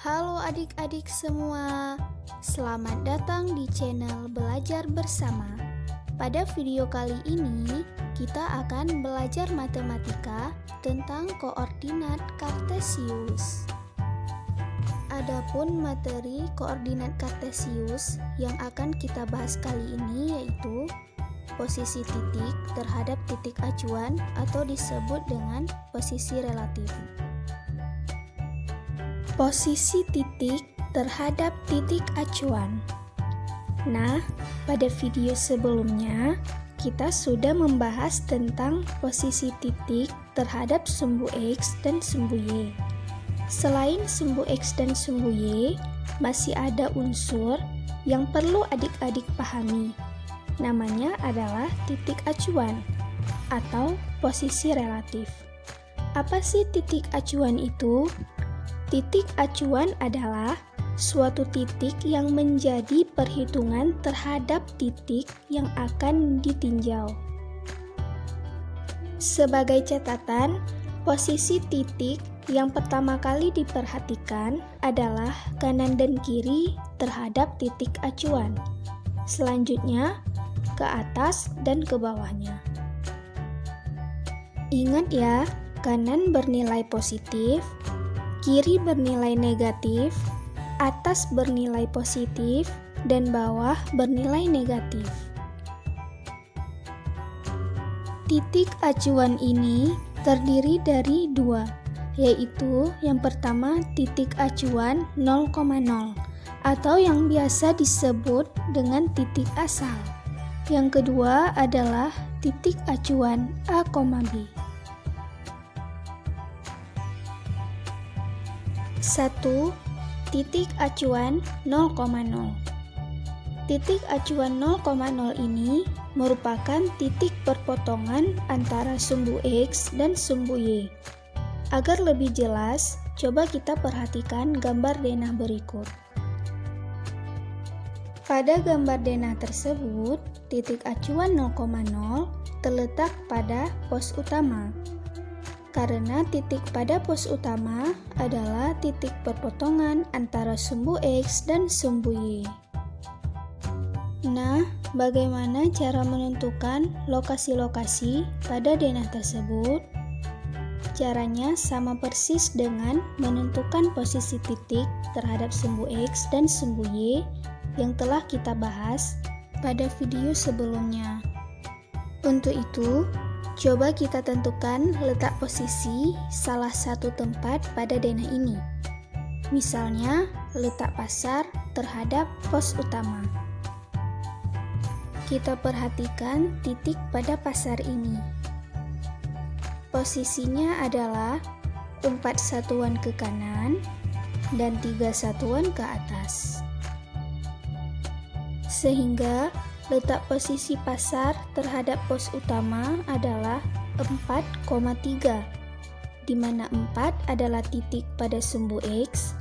Halo adik-adik semua, selamat datang di channel Belajar Bersama. Pada video kali ini, kita akan belajar matematika tentang koordinat kartesius. Adapun materi koordinat kartesius yang akan kita bahas kali ini yaitu posisi titik terhadap titik acuan atau disebut dengan posisi relatif. Posisi titik terhadap titik acuan. Nah, pada video sebelumnya kita sudah membahas tentang posisi titik terhadap sumbu X dan sumbu Y. Selain sumbu X dan sumbu Y, masih ada unsur yang perlu adik-adik pahami. Namanya adalah titik acuan atau posisi relatif. Apa sih titik acuan itu? Titik acuan adalah suatu titik yang menjadi perhitungan terhadap titik yang akan ditinjau. Sebagai catatan, posisi titik yang pertama kali diperhatikan adalah kanan dan kiri terhadap titik acuan. Selanjutnya, ke atas dan ke bawahnya. Ingat ya, kanan bernilai positif, kiri bernilai negatif, atas bernilai positif, dan bawah bernilai negatif. Titik acuan ini terdiri dari dua, yaitu yang pertama titik acuan 0,0 atau yang biasa disebut dengan titik asal. Yang kedua adalah titik acuan A, B. 1. Titik acuan 0,0. Titik acuan 0,0 ini merupakan titik perpotongan antara sumbu X dan sumbu Y. Agar lebih jelas, coba kita perhatikan gambar denah berikut. Pada gambar denah tersebut, titik acuan 0,0 terletak pada pos utama. Karena titik pada pos utama adalah titik perpotongan antara sumbu X dan sumbu Y. Nah, bagaimana cara menentukan lokasi-lokasi pada denah tersebut? Caranya sama persis dengan menentukan posisi titik terhadap sumbu X dan sumbu Y yang telah kita bahas pada video sebelumnya. Untuk itu, coba kita tentukan letak posisi salah satu tempat pada denah ini. Misalnya, letak pasar terhadap pos utama. Kita perhatikan titik pada pasar ini. Posisinya adalah 4 satuan ke kanan dan 3 satuan ke atas. Sehingga letak posisi pasar terhadap pos utama adalah 4,3, di mana 4 adalah titik pada sumbu X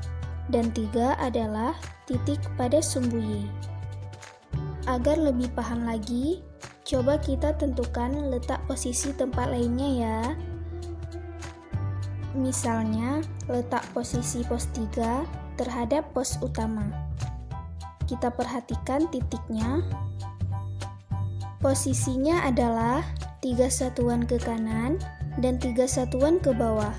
dan 3 adalah titik pada sumbu Y. Agar lebih paham lagi, coba kita tentukan letak posisi tempat lainnya ya. Misalnya, letak posisi pos 3 terhadap pos utama. Kita perhatikan titiknya. Posisinya adalah 3 satuan ke kanan dan 3 satuan ke bawah.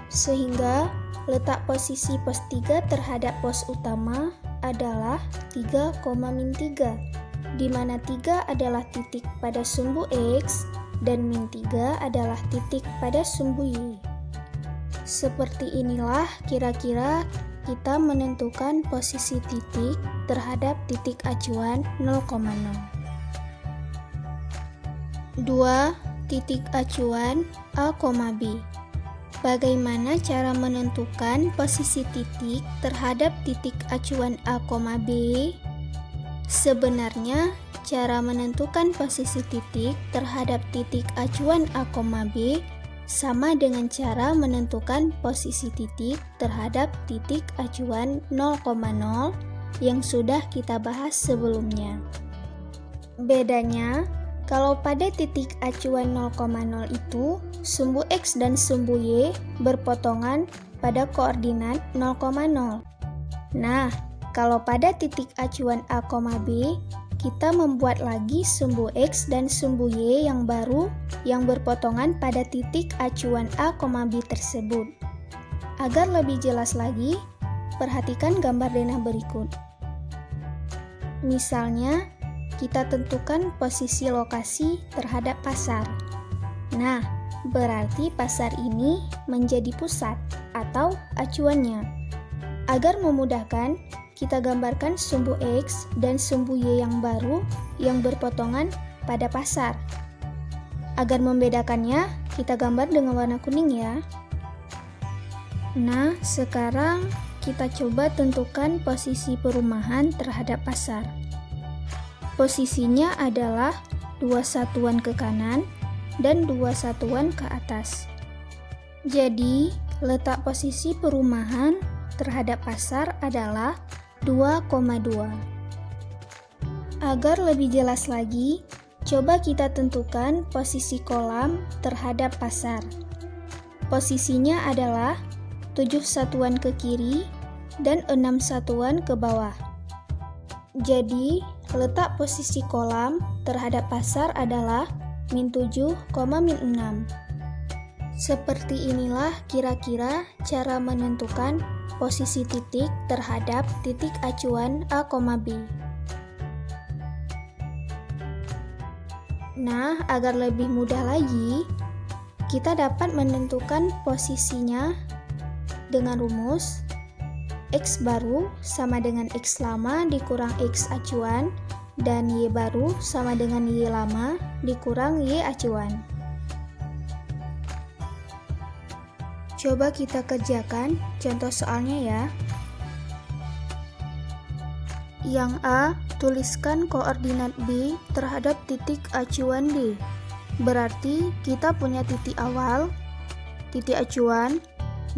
Sehingga letak posisi pos 3 terhadap pos utama adalah 3,-3, di mana 3 adalah titik pada sumbu X dan -3 adalah titik pada sumbu Y. Seperti inilah kira-kira kita menentukan posisi titik terhadap titik acuan 0,0. 2. Titik acuan A, B. Bagaimana cara menentukan posisi titik terhadap titik acuan A, B? Sebenarnya, cara menentukan posisi titik terhadap titik acuan A, B sama dengan cara menentukan posisi titik terhadap titik acuan 0,0 yang sudah kita bahas sebelumnya. Bedanya, Kalau pada titik acuan 0,0 itu, sumbu X dan sumbu Y berpotongan pada koordinat 0,0. Nah, kalau pada titik acuan A, B, kita membuat lagi sumbu X dan sumbu Y yang baru yang berpotongan pada titik acuan A, B tersebut. Agar lebih jelas lagi, perhatikan gambar denah berikut. Misalnya, kita tentukan posisi lokasi terhadap pasar. Nah, berarti pasar ini menjadi pusat atau acuannya. Agar memudahkan, kita gambarkan sumbu X dan sumbu Y yang baru yang berpotongan pada pasar. Agar membedakannya, kita gambar dengan warna kuning ya. Nah, sekarang kita coba tentukan posisi perumahan terhadap pasar. Posisinya adalah 2 satuan ke kanan dan 2 satuan ke atas. Jadi, letak posisi perumahan terhadap pasar adalah 2,2. Agar lebih jelas lagi, coba kita tentukan posisi kolam terhadap pasar. Posisinya adalah 7 satuan ke kiri dan 6 satuan ke bawah. Jadi, letak posisi kolam terhadap pasar adalah -7, -6. Seperti inilah kira-kira cara menentukan posisi titik terhadap titik acuan A, B. Nah, agar lebih mudah lagi, kita dapat menentukan posisinya dengan rumus X baru sama dengan X lama dikurang X acuan, dan Y baru sama dengan Y lama dikurang Y acuan. Coba kita kerjakan contoh soalnya ya. Yang A, tuliskan koordinat B terhadap titik acuan D. Berarti kita punya titik awal, titik acuan,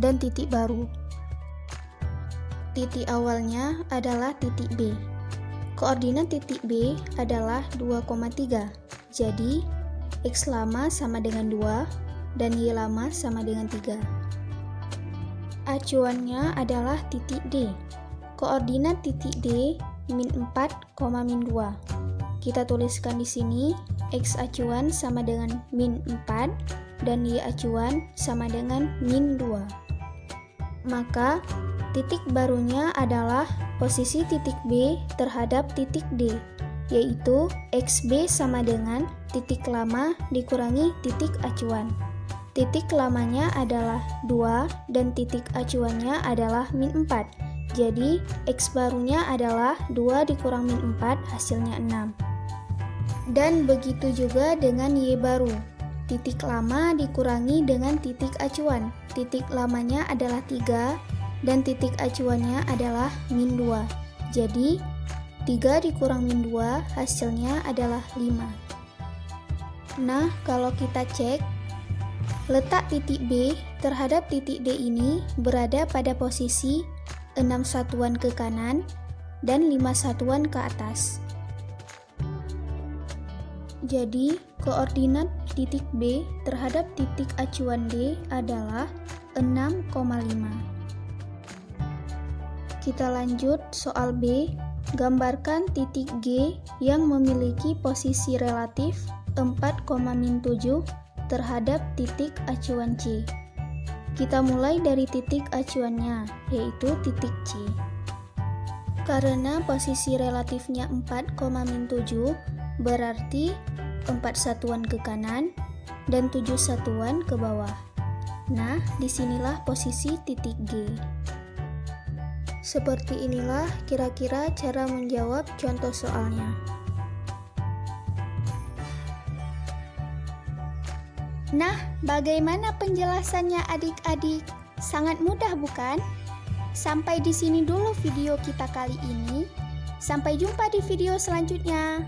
dan titik baru. Titik awalnya adalah titik B. Koordinat titik B adalah 2,3. Jadi, X lama sama dengan 2 dan Y lama sama dengan 3. Acuannya adalah titik D. Koordinat titik D -4, -2. Kita tuliskan di sini X acuan sama dengan -4 dan Y acuan sama dengan -2. Maka titik barunya adalah posisi titik B terhadap titik D, yaitu XB sama dengan titik lama dikurangi titik acuan. Titik lamanya adalah 2 dan titik acuannya adalah -4. Jadi, X barunya adalah 2 dikurang -4 hasilnya 6. Dan begitu juga dengan Y baru. Titik lama dikurangi dengan titik acuan. Titik lamanya adalah 3 dan titik acuannya adalah -2. Jadi, 3 dikurang -2 hasilnya adalah 5. Nah, kalau kita cek, letak titik B terhadap titik D ini berada pada posisi 6 satuan ke kanan dan 5 satuan ke atas. Jadi, koordinat titik B terhadap titik acuan D adalah 6,5. Kita lanjut soal B. Gambarkan titik G yang memiliki posisi relatif 4,-7 terhadap titik acuan C. Kita mulai dari titik acuannya, yaitu titik C. Karena posisi relatifnya 4,-7, berarti 4 satuan ke kanan dan 7 satuan ke bawah. Nah, disinilah posisi titik G. Seperti inilah kira-kira cara menjawab contoh soalnya. Nah, bagaimana penjelasannya adik-adik? Sangat mudah bukan? Sampai di sini dulu video kita kali ini. Sampai jumpa di video selanjutnya.